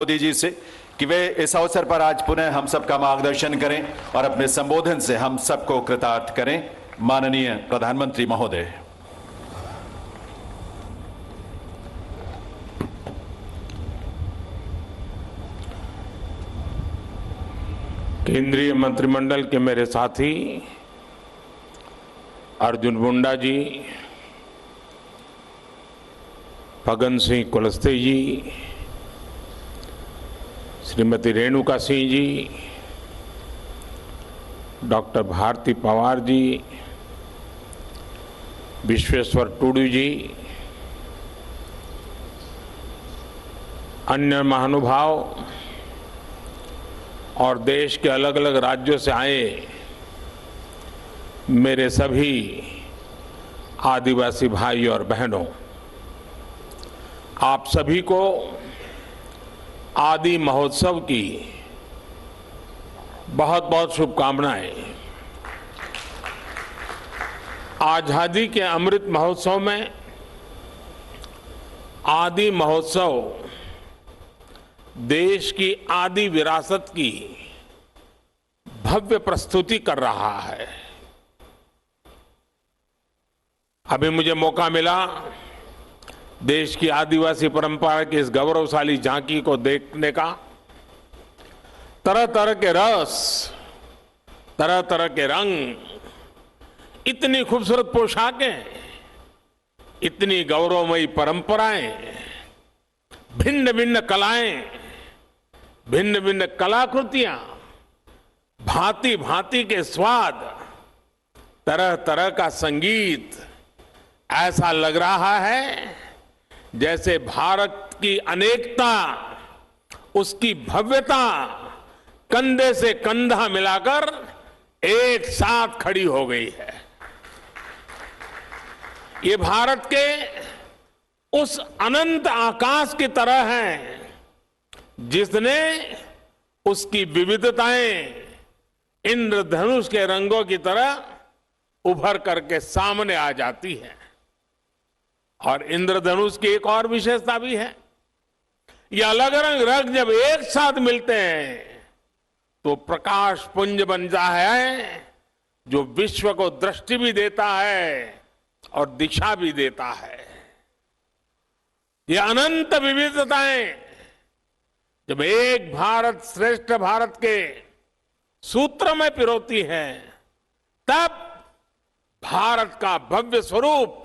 मोदी जी से कि वे इस अवसर पर आज पुनः हम सबका मार्गदर्शन करें और अपने संबोधन से हम सबको कृतार्थ करें। माननीय प्रधानमंत्री महोदय। केंद्रीय मंत्रिमंडल के मेरे साथी अर्जुन मुंडा जी, फग्गन सिंह कुलस्ते जी, श्रीमती रेणुका सिंह जी, डॉक्टर भारती पवार जी, विश्वेश्वर टूडू जी, अन्य महानुभाव और देश के अलग अलग राज्यों से आए मेरे सभी आदिवासी भाई और बहनों, आप सभी को आदि महोत्सव की बहुत बहुत शुभकामनाएं। आजादी के अमृत महोत्सव में आदि महोत्सव देश की आदि विरासत की भव्य प्रस्तुति कर रहा है। अभी मुझे मौका मिला देश की आदिवासी परंपरा की इस गौरवशाली झांकी को देखने का। तरह तरह के रस, तरह तरह के रंग, इतनी खूबसूरत पोशाकें, इतनी गौरवमयी परंपराएं, भिन्न भिन्न कलाएं, भिन्न भिन्न कलाकृतियां, भांति भांति के स्वाद, तरह तरह का संगीत। ऐसा लग रहा है जैसे भारत की अनेकता, उसकी भव्यता कंधे से कंधा मिलाकर एक साथ खड़ी हो गई है। ये भारत के उस अनंत आकाश की तरह है जिसने उसकी विविधताएं इंद्रधनुष के रंगों की तरह उभर करके सामने आ जाती है। और इंद्रधनुष की एक और विशेषता भी है, ये अलग अलग रंग जब एक साथ मिलते हैं तो प्रकाश पुंज बनता है जो विश्व को दृष्टि भी देता है और दिशा भी देता है। ये अनंत विविधताएं जब एक भारत श्रेष्ठ भारत के सूत्र में पिरोती हैं, तब भारत का भव्य स्वरूप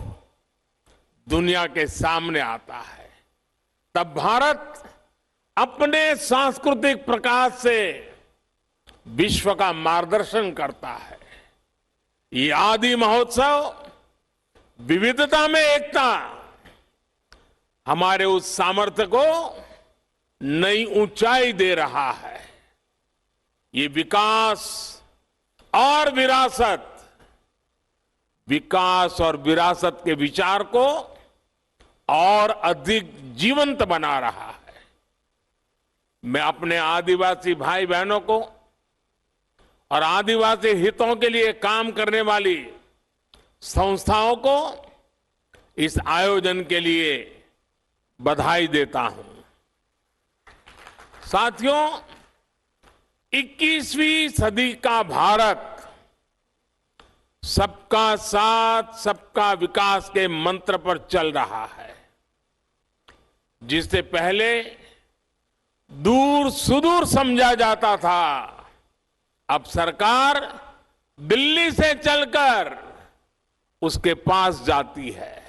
दुनिया के सामने आता है। तब भारत अपने सांस्कृतिक प्रकाश से विश्व का मार्गदर्शन करता है। ये आदि महोत्सव विविधता में एकता, हमारे उस सामर्थ्य को नई ऊंचाई दे रहा है। ये विकास और विरासत, विकास और विरासत के विचार को और अधिक जीवंत बना रहा है। मैं अपने आदिवासी भाई बहनों को और आदिवासी हितों के लिए काम करने वाली संस्थाओं को इस आयोजन के लिए बधाई देता हूं। साथियों, 21वीं सदी का भारत सबका साथ सबका विकास के मंत्र पर चल रहा है। जिससे पहले दूर सुदूर समझा जाता था, अब सरकार दिल्ली से चलकर उसके पास जाती है।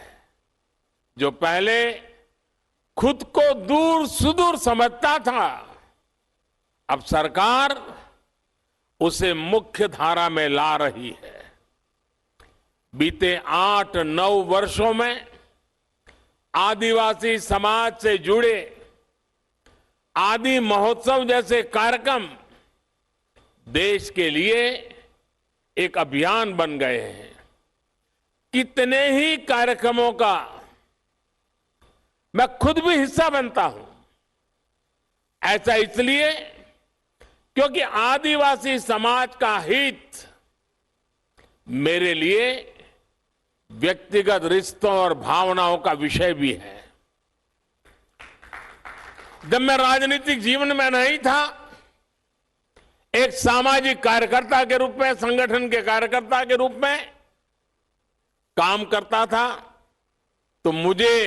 जो पहले खुद को दूर सुदूर समझता था, अब सरकार उसे मुख्य धारा में ला रही है। बीते 8-9 वर्षों में आदिवासी समाज से जुड़े आदि महोत्सव जैसे कार्यक्रम देश के लिए एक अभियान बन गए हैं। कितने ही कार्यक्रमों का मैं खुद भी हिस्सा बनता हूं। ऐसा इसलिए क्योंकि आदिवासी समाज का हित मेरे लिए व्यक्तिगत रिश्तों और भावनाओं का विषय भी है। जब मैं राजनीतिक जीवन में नहीं था, एक सामाजिक कार्यकर्ता के रूप में, संगठन के कार्यकर्ता के रूप में काम करता था, तो मुझे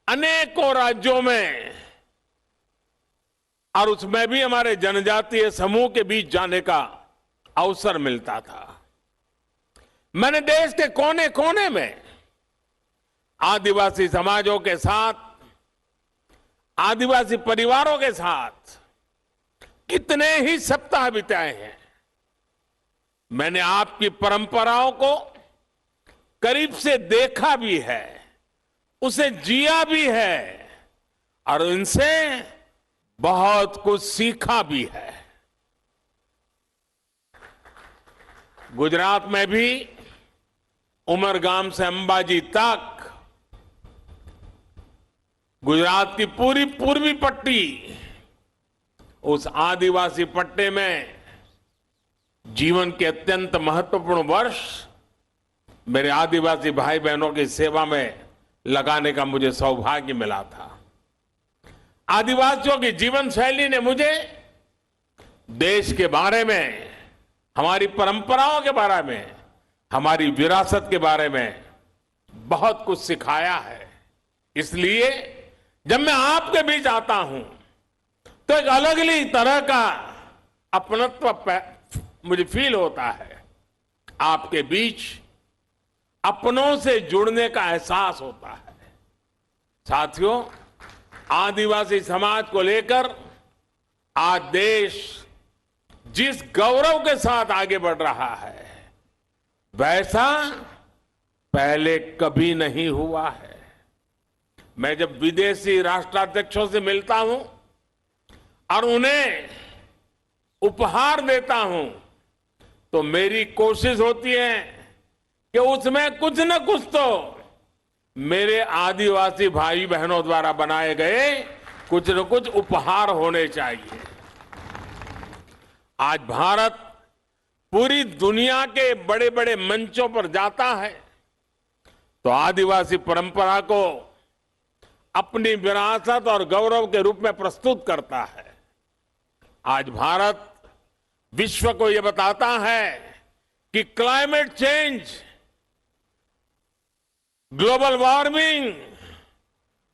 अनेकों राज्यों में और उसमें भी हमारे जनजातीय समूह के बीच जाने का अवसर मिलता था। मैंने देश के कोने कोने में आदिवासी समाजों के साथ, आदिवासी परिवारों के साथ कितने ही सप्ताह बिताए हैं। मैंने आपकी परंपराओं को करीब से देखा भी है, उसे जिया भी है और इनसे बहुत कुछ सीखा भी है। गुजरात में भी उमरगाम से अंबाजी तक गुजरात की पूरी पूर्वी पट्टी, उस आदिवासी पट्टे में जीवन के अत्यंत महत्वपूर्ण वर्ष मेरे आदिवासी भाई बहनों की सेवा में लगाने का मुझे सौभाग्य मिला था। आदिवासियों की जीवन शैली ने मुझे देश के बारे में, हमारी परंपराओं के बारे में, हमारी विरासत के बारे में बहुत कुछ सिखाया है। इसलिए जब मैं आपके बीच आता हूं तो एक अलग ही तरह का अपनत्व मुझे फील होता है। आपके बीच अपनों से जुड़ने का एहसास होता है। साथियों, आदिवासी समाज को लेकर आज देश जिस गौरव के साथ आगे बढ़ रहा है, वैसा पहले कभी नहीं हुआ है। मैं जब विदेशी राष्ट्राध्यक्षों से मिलता हूं और उन्हें उपहार देता हूं, तो मेरी कोशिश होती है कि उसमें कुछ न कुछ तो मेरे आदिवासी भाई बहनों द्वारा बनाए गए कुछ न कुछ उपहार होने चाहिए। आज भारत पूरी दुनिया के बड़े बड़े मंचों पर जाता है तो आदिवासी परंपरा को अपनी विरासत और गौरव के रूप में प्रस्तुत करता है। आज भारत विश्व को यह बताता है कि क्लाइमेट चेंज, ग्लोबल वार्मिंग,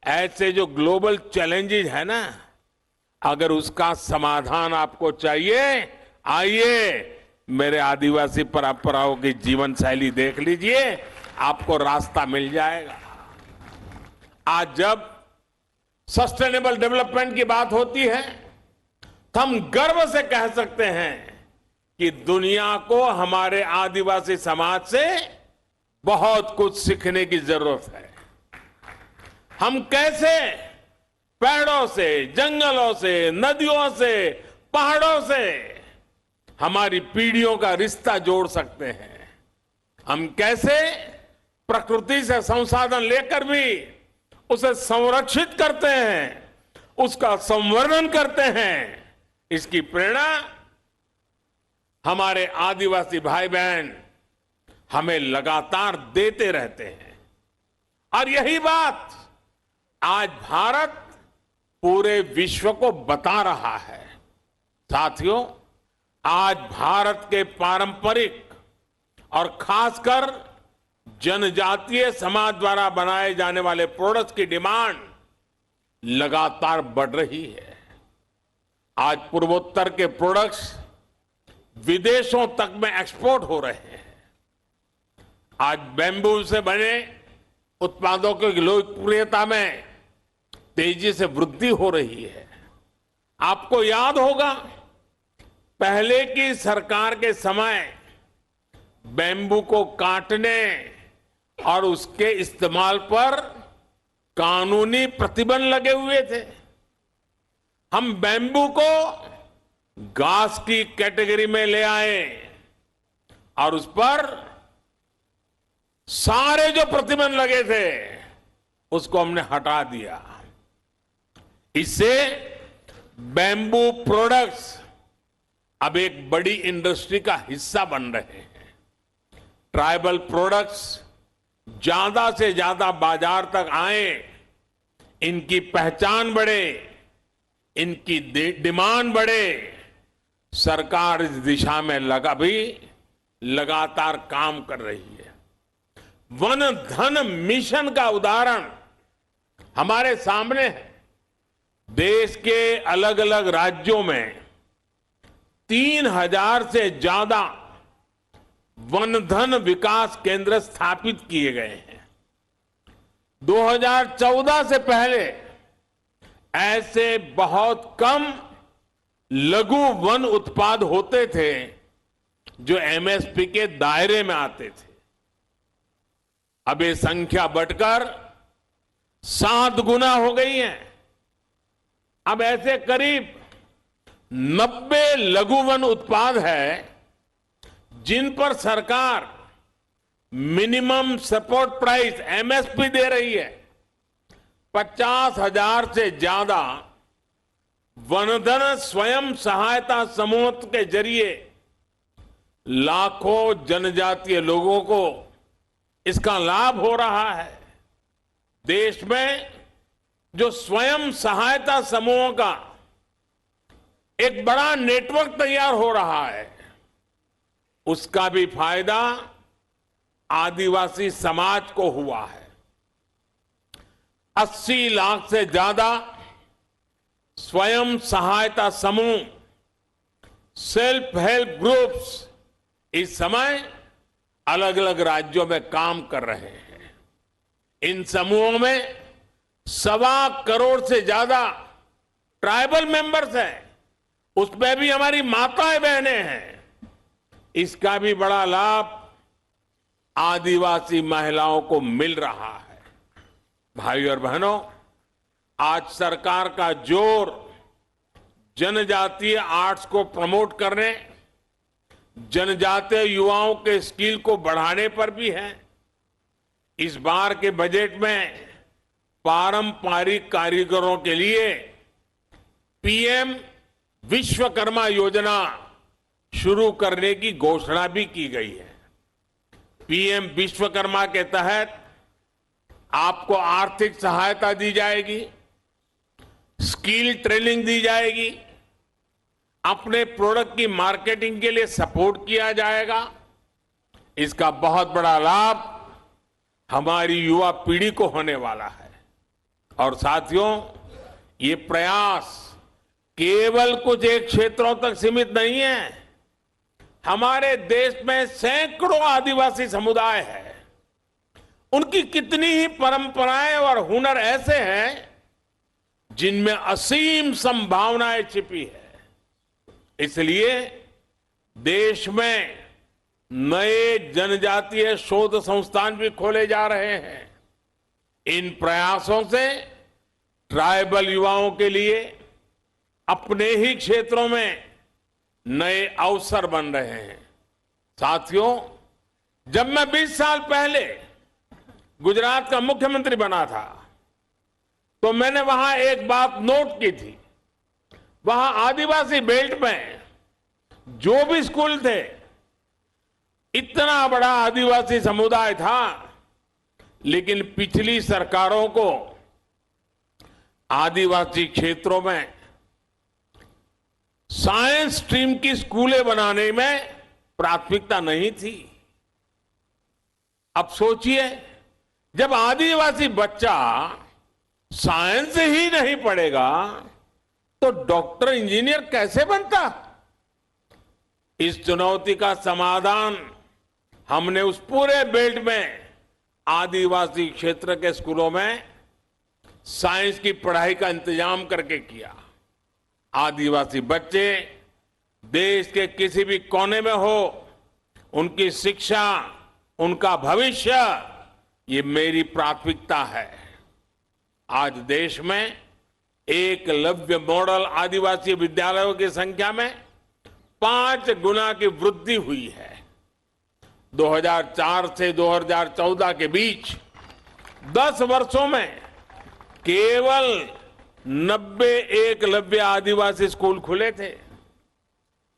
ऐसे जो ग्लोबल चैलेंजेस है ना, अगर उसका समाधान आपको चाहिए, आइए मेरे आदिवासी परंपराओं की जीवन शैली देख लीजिए, आपको रास्ता मिल जाएगा। आज जब सस्टेनेबल डेवलपमेंट की बात होती है तो हम गर्व से कह सकते हैं कि दुनिया को हमारे आदिवासी समाज से बहुत कुछ सीखने की जरूरत है। हम कैसे पेड़ों से, जंगलों से, नदियों से, पहाड़ों से हमारी पीढ़ियों का रिश्ता जोड़ सकते हैं। हम कैसे प्रकृति से संसाधन लेकर भी उसे संरक्षित करते हैं, उसका संवर्धन करते हैं। इसकी प्रेरणा हमारे आदिवासी भाई बहन हमें लगातार देते रहते हैं। और यही बात आज भारत पूरे विश्व को बता रहा है। साथियों, आज भारत के पारंपरिक और खासकर जनजातीय समाज द्वारा बनाए जाने वाले प्रोडक्ट्स की डिमांड लगातार बढ़ रही है। आज पूर्वोत्तर के प्रोडक्ट्स विदेशों तक में एक्सपोर्ट हो रहे हैं। आज बैम्बू से बने उत्पादों की लोकप्रियता में तेजी से वृद्धि हो रही है। आपको याद होगा, पहले की सरकार के समय बैम्बू को काटने और उसके इस्तेमाल पर कानूनी प्रतिबंध लगे हुए थे। हम बैम्बू को घास की कैटेगरी में ले आए और उस पर सारे जो प्रतिबंध लगे थे उसको हमने हटा दिया। इससे बैम्बू प्रोडक्ट्स अब एक बड़ी इंडस्ट्री का हिस्सा बन रहे हैं। ट्राइबल प्रोडक्ट्स ज्यादा से ज्यादा बाजार तक आए, इनकी पहचान बढ़े, इनकी डिमांड बढ़े, सरकार इस दिशा में लगातार काम कर रही है। वन धन मिशन का उदाहरण हमारे सामने है। देश के अलग अलग राज्यों में 3000 से ज्यादा वन धन विकास केंद्र स्थापित किए गए हैं। 2014 से पहले ऐसे बहुत कम लघु वन उत्पाद होते थे जो एमएसपी के दायरे में आते थे। अब ये संख्या बढ़कर 7 गुना हो गई है। अब ऐसे करीब 90 लघु वन उत्पाद है जिन पर सरकार मिनिमम सपोर्ट प्राइस एमएसपी दे रही है। 50,000 से ज्यादा वनधन स्वयं सहायता समूह के जरिए लाखों जनजातीय लोगों को इसका लाभ हो रहा है। देश में जो स्वयं सहायता समूहों का एक बड़ा नेटवर्क तैयार हो रहा है, उसका भी फायदा आदिवासी समाज को हुआ है। 80 लाख से ज्यादा स्वयं सहायता समूह, सेल्फ हेल्प ग्रुप्स इस समय अलग अलग राज्यों में काम कर रहे हैं। इन समूहों में 1.25 करोड़ से ज्यादा ट्राइबल मेंबर्स हैं, उसमें भी हमारी माताएं बहनें हैं। इसका भी बड़ा लाभ आदिवासी महिलाओं को मिल रहा है। भाइयों और बहनों, आज सरकार का जोर जनजातीय आर्ट्स को प्रमोट करने, जनजातीय युवाओं के स्किल को बढ़ाने पर भी है। इस बार के बजट में पारंपरिक कारीगरों के लिए पीएम विश्वकर्मा योजना शुरू करने की घोषणा भी की गई है। पीएम विश्वकर्मा के तहत आपको आर्थिक सहायता दी जाएगी, स्किल ट्रेनिंग दी जाएगी, अपने प्रोडक्ट की मार्केटिंग के लिए सपोर्ट किया जाएगा। इसका बहुत बड़ा लाभ हमारी युवा पीढ़ी को होने वाला है। और साथियों, ये प्रयास केवल कुछ एक क्षेत्रों तक सीमित नहीं है। हमारे देश में सैकड़ों आदिवासी समुदाय हैं। उनकी कितनी ही परंपराएं और हुनर ऐसे हैं जिनमें असीम संभावनाएं छिपी है। इसलिए देश में नए जनजातीय शोध संस्थान भी खोले जा रहे हैं। इन प्रयासों से ट्राइबल युवाओं के लिए अपने ही क्षेत्रों में नए अवसर बन रहे हैं। साथियों, जब मैं 20 साल पहले गुजरात का मुख्यमंत्री बना था तो मैंने वहां एक बात नोट की थी। वहां आदिवासी बेल्ट में जो भी स्कूल थे, इतना बड़ा आदिवासी समुदाय था, लेकिन पिछली सरकारों को आदिवासी क्षेत्रों में साइंस स्ट्रीम की स्कूलें बनाने में प्राथमिकता नहीं थी। अब सोचिए, जब आदिवासी बच्चा साइंस ही नहीं पढ़ेगा तो डॉक्टर इंजीनियर कैसे बनता? इस चुनौती का समाधान हमने उस पूरे बेल्ट में आदिवासी क्षेत्र के स्कूलों में साइंस की पढ़ाई का इंतजाम करके किया। आदिवासी बच्चे देश के किसी भी कोने में हो, उनकी शिक्षा, उनका भविष्य, ये मेरी प्राथमिकता है। आज देश में एकलव्य मॉडल आदिवासी विद्यालयों की संख्या में 5 गुना की वृद्धि हुई है। 2004 से 2014 के बीच 10 वर्षों में केवल 90 एकलव्य आदिवासी स्कूल खुले थे,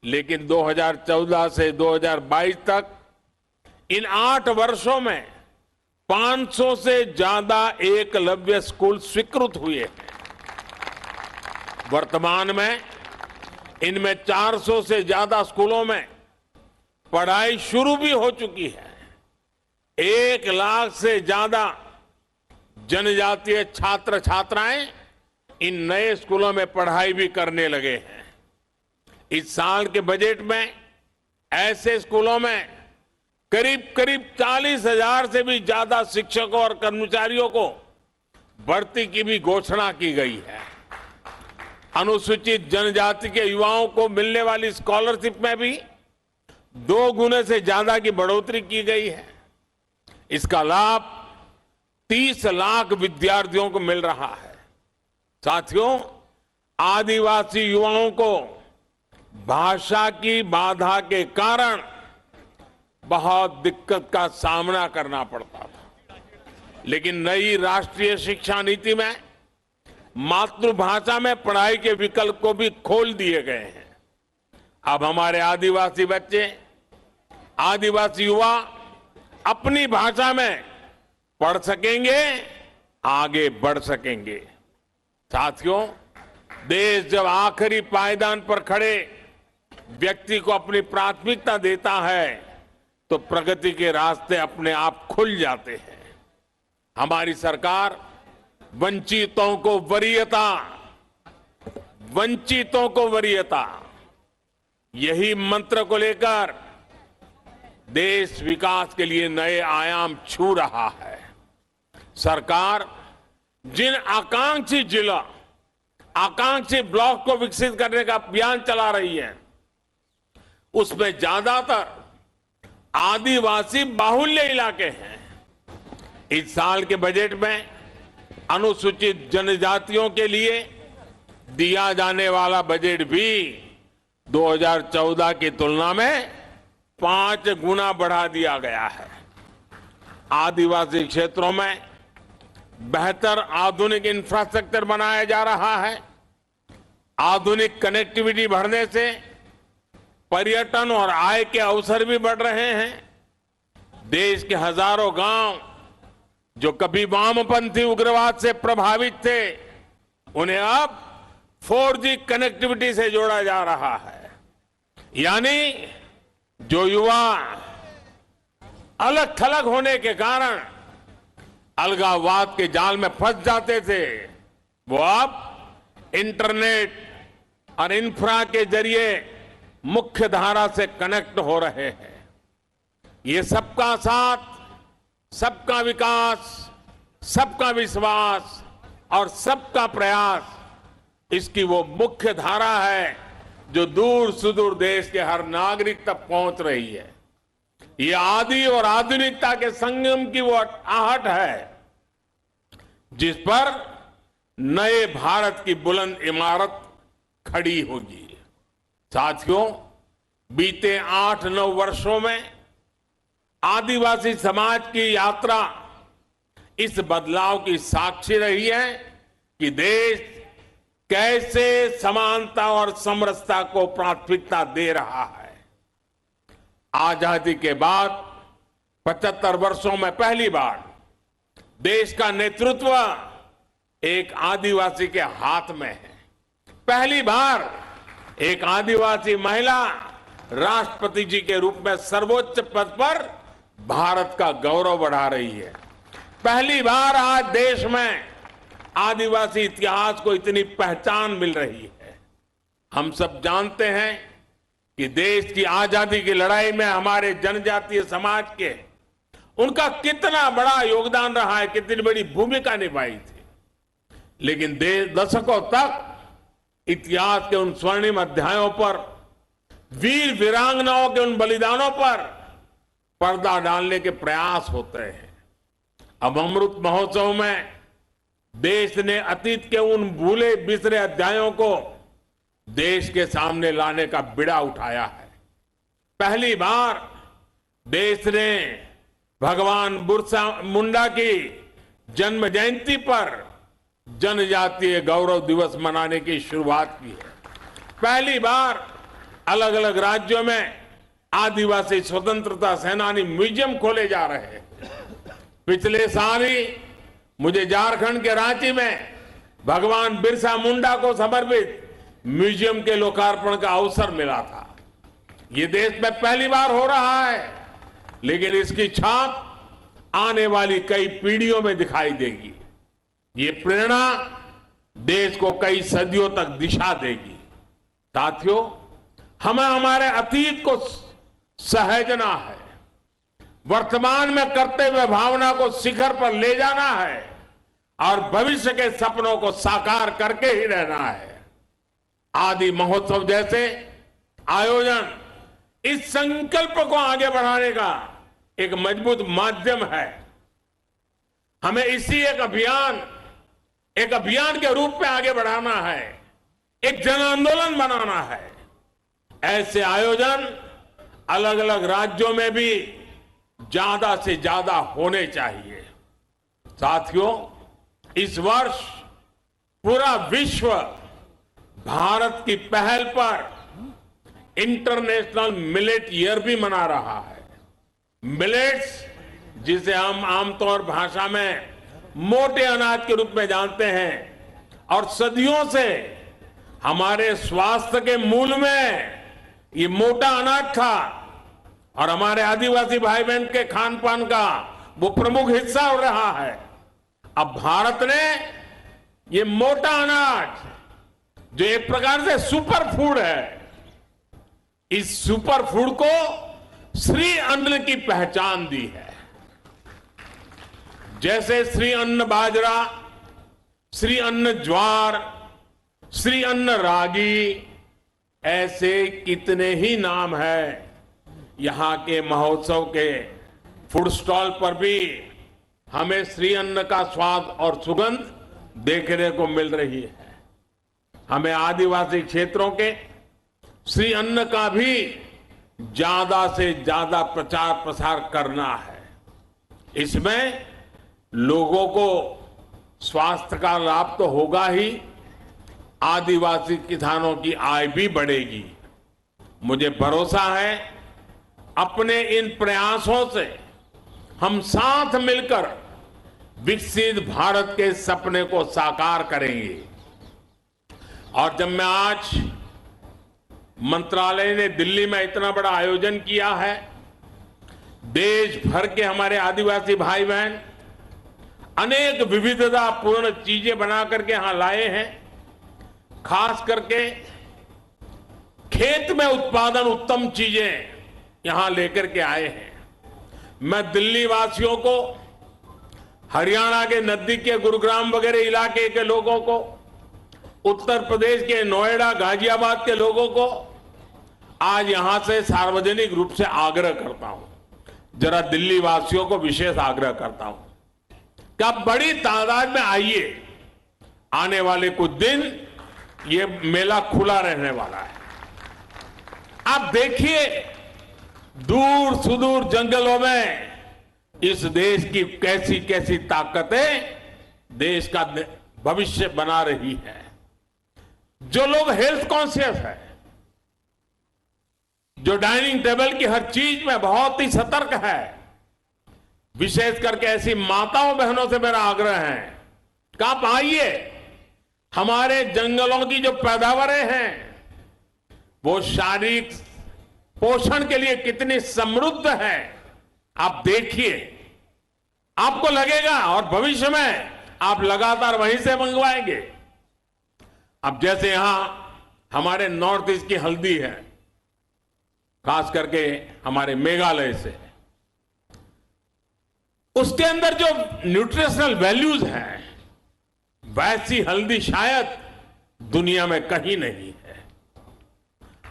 लेकिन 2014 से 2022 तक इन 8 वर्षों में 500 से ज्यादा एकलव्य स्कूल स्वीकृत हुए हैं। वर्तमान में इनमें 400 से ज्यादा स्कूलों में पढ़ाई शुरू भी हो चुकी है। 1 लाख से ज्यादा जनजातीय छात्र छात्राएं इन नए स्कूलों में पढ़ाई भी करने लगे हैं। इस साल के बजट में ऐसे स्कूलों में करीब 40,000 से भी ज्यादा शिक्षकों और कर्मचारियों को भर्ती की भी घोषणा की गई है। अनुसूचित जनजाति के युवाओं को मिलने वाली स्कॉलरशिप में भी 2 गुने से ज्यादा की बढ़ोतरी की गई है। इसका लाभ 30 लाख विद्यार्थियों को मिल रहा है। साथियों, आदिवासी युवाओं को भाषा की बाधा के कारण बहुत दिक्कत का सामना करना पड़ता था, लेकिन नई राष्ट्रीय शिक्षा नीति में मातृभाषा में पढ़ाई के विकल्प को भी खोल दिए गए हैं। अब हमारे आदिवासी बच्चे, आदिवासी युवा अपनी भाषा में पढ़ सकेंगे, आगे बढ़ सकेंगे। साथियों, देश जब आखिरी पायदान पर खड़े व्यक्ति को अपनी प्राथमिकता देता है तो प्रगति के रास्ते अपने आप खुल जाते हैं। हमारी सरकार वंचितों को वरीयता, यही मंत्र को लेकर देश विकास के लिए नए आयाम छू रहा है। सरकार जिन आकांक्षी जिला, आकांक्षी ब्लॉक को विकसित करने का अभियान चला रही है, उसमें ज्यादातर आदिवासी बाहुल्य इलाके हैं। इस साल के बजट में अनुसूचित जनजातियों के लिए दिया जाने वाला बजट भी 2014 की तुलना में 5 गुना बढ़ा दिया गया है। आदिवासी क्षेत्रों में बेहतर आधुनिक इंफ्रास्ट्रक्चर बनाया जा रहा है। आधुनिक कनेक्टिविटी बढ़ने से पर्यटन और आय के अवसर भी बढ़ रहे हैं। देश के हजारों गांव जो कभी वामपंथी उग्रवाद से प्रभावित थे, उन्हें अब 4G कनेक्टिविटी से जोड़ा जा रहा है। यानी जो युवा अलग थलग होने के कारण अलगाववाद के जाल में फंस जाते थे, वो अब इंटरनेट और इंफ्रा के जरिए मुख्य धारा से कनेक्ट हो रहे हैं। ये सबका साथ, सबका विकास, सबका विश्वास और सबका प्रयास, इसकी वो मुख्य धारा है जो दूर सुदूर देश के हर नागरिक तक पहुंच रही है। ये आदि और आधुनिकता के संगम की वो आहट है जिस पर नए भारत की बुलंद इमारत खड़ी होगी। साथियों, बीते 8-9 वर्षों में आदिवासी समाज की यात्रा इस बदलाव की साक्षी रही है कि देश कैसे समानता और समरसता को प्राथमिकता दे रहा है। आजादी के बाद 75 वर्षों में पहली बार देश का नेतृत्व एक आदिवासी के हाथ में है। पहली बार एक आदिवासी महिला राष्ट्रपति जी के रूप में सर्वोच्च पद पर भारत का गौरव बढ़ा रही है। पहली बार आज देश में आदिवासी इतिहास को इतनी पहचान मिल रही है। हम सब जानते हैं कि देश की आजादी की लड़ाई में हमारे जनजातीय समाज के उनका कितना बड़ा योगदान रहा है, कितनी बड़ी भूमिका निभाई थी। लेकिन दशकों तक इतिहास के उन स्वर्णिम अध्यायों पर, वीर वीरांगनाओं के उन बलिदानों पर पर्दा डालने के प्रयास होते हैं। अब अमृत महोत्सव में देश ने अतीत के उन भूले बिसरे अध्यायों को देश के सामने लाने का बीड़ा उठाया है। पहली बार देश ने भगवान बिरसा मुंडा की जन्म जयंती पर जनजातीय गौरव दिवस मनाने की शुरुआत की है। पहली बार अलग अलग राज्यों में आदिवासी स्वतंत्रता सेनानी म्यूजियम खोले जा रहे हैं। पिछले साल ही मुझे झारखंड के रांची में भगवान बिरसा मुंडा को समर्पित म्यूजियम के लोकार्पण का अवसर मिला था। ये देश में पहली बार हो रहा है, लेकिन इसकी छाप आने वाली कई पीढ़ियों में दिखाई देगी। ये प्रेरणा देश को कई सदियों तक दिशा देगी। साथियों, हमें हमारे अतीत को सहेजना है, वर्तमान में करते हुए भावना को शिखर पर ले जाना है और भविष्य के सपनों को साकार करके ही रहना है। आदि महोत्सव जैसे आयोजन इस संकल्प को आगे बढ़ाने का एक मजबूत माध्यम है। हमें इसी एक अभियान के रूप में आगे बढ़ाना है, एक जन आंदोलन बनाना है। ऐसे आयोजन अलग अलग राज्यों में भी ज्यादा से ज्यादा होने चाहिए। साथियों, इस वर्ष पूरा विश्व भारत की पहल पर इंटरनेशनल मिलेट ईयर भी मना रहा है। मिलेट्स, जिसे हम आमतौर भाषा में मोटे अनाज के रूप में जानते हैं और सदियों से हमारे स्वास्थ्य के मूल में ये मोटा अनाज था और हमारे आदिवासी भाई बहन के खान पान का वो प्रमुख हिस्सा हो रहा है। अब भारत ने ये मोटा अनाज, जो एक प्रकार से सुपर फूड है, इस सुपर फूड को श्री अन्न की पहचान दी है। जैसे श्री अन्न बाजरा, श्री अन्न ज्वार, श्री अन्न रागी, ऐसे कितने ही नाम हैं। यहां के महोत्सव के फूड स्टॉल पर भी हमें श्री अन्न का स्वाद और सुगंध देखने को मिल रही है। हमें आदिवासी क्षेत्रों के श्री अन्न का भी ज्यादा से ज्यादा प्रचार प्रसार करना है। इसमें लोगों को स्वास्थ्य का लाभ तो होगा ही, आदिवासी किसानों की आय भी बढ़ेगी। मुझे भरोसा है अपने इन प्रयासों से हम साथ मिलकर विकसित भारत के सपने को साकार करेंगे। और जब मैं आज मंत्रालय ने दिल्ली में इतना बड़ा आयोजन किया है, देश भर के हमारे आदिवासी भाई बहन अनेक विविधतापूर्ण चीजें बना करके यहां लाए हैं। खास करके खेत में उत्पादन उत्तम चीजें यहां लेकर के आए हैं। मैं दिल्ली वासियों को, हरियाणा के नजदीक के गुरुग्राम वगैरह इलाके के लोगों को, उत्तर प्रदेश के नोएडा गाजियाबाद के लोगों को आज यहां से सार्वजनिक रूप से आग्रह करता हूं, जरा दिल्ली वासियों को विशेष आग्रह करता हूं कि आप बड़ी तादाद में आइए। आने वाले कुछ दिन ये मेला खुला रहने वाला है। आप देखिए दूर सुदूर जंगलों में इस देश की कैसी कैसी ताकतें देश का भविष्य बना रही है। जो लोग हेल्थ कॉन्शियस है, जो डाइनिंग टेबल की हर चीज में बहुत ही सतर्क है, विशेष करके ऐसी माताओं बहनों से मेरा आग्रह है कि आप आइए। हमारे जंगलों की जो पैदावारें हैं वो शारीरिक पोषण के लिए कितनी समृद्ध है, आप देखिए, आपको लगेगा और भविष्य में आप लगातार वहीं से मंगवाएंगे। अब जैसे यहां हमारे नॉर्थ ईस्ट की हल्दी है, खास करके हमारे मेघालय से, उसके अंदर जो न्यूट्रिशनल वैल्यूज हैं वैसी हल्दी शायद दुनिया में कहीं नहीं है।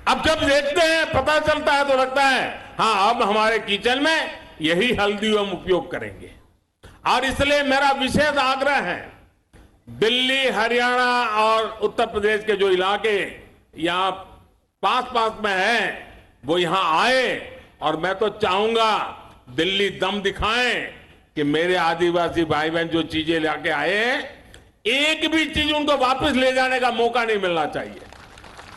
अब जब देखते हैं, पता चलता है तो लगता है हां, अब हमारे किचन में यही हल्दी हम उपयोग करेंगे। और इसलिए मेरा विशेष आग्रह है, दिल्ली, हरियाणा और उत्तर प्रदेश के जो इलाके यहां पास पास में हैं वो यहां आए। और मैं तो चाहूंगा दिल्ली दम दिखाएं कि मेरे आदिवासी भाई बहन जो चीजें लेके आए हैं, एक भी चीज उनको वापस ले जाने का मौका नहीं मिलना चाहिए।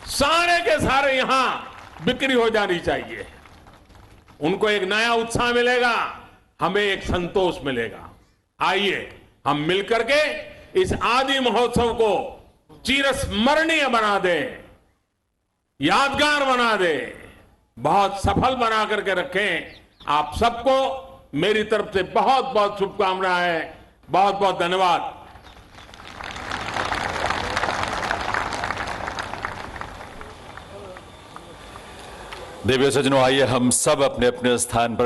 सारे के सारे यहां बिक्री हो जानी चाहिए। उनको एक नया उत्साह मिलेगा हमें एक संतोष मिलेगा। आइए हम मिलकर के इस आदि महोत्सव को चिरस्मरणीय बना दें, यादगार बना दें, बहुत सफल बना करके रखें। आप सबको मेरी तरफ से बहुत बहुत शुभकामनाएं, बहुत बहुत धन्यवाद। देवी सज्जनों, आइए हम सब अपने अपने स्थान पर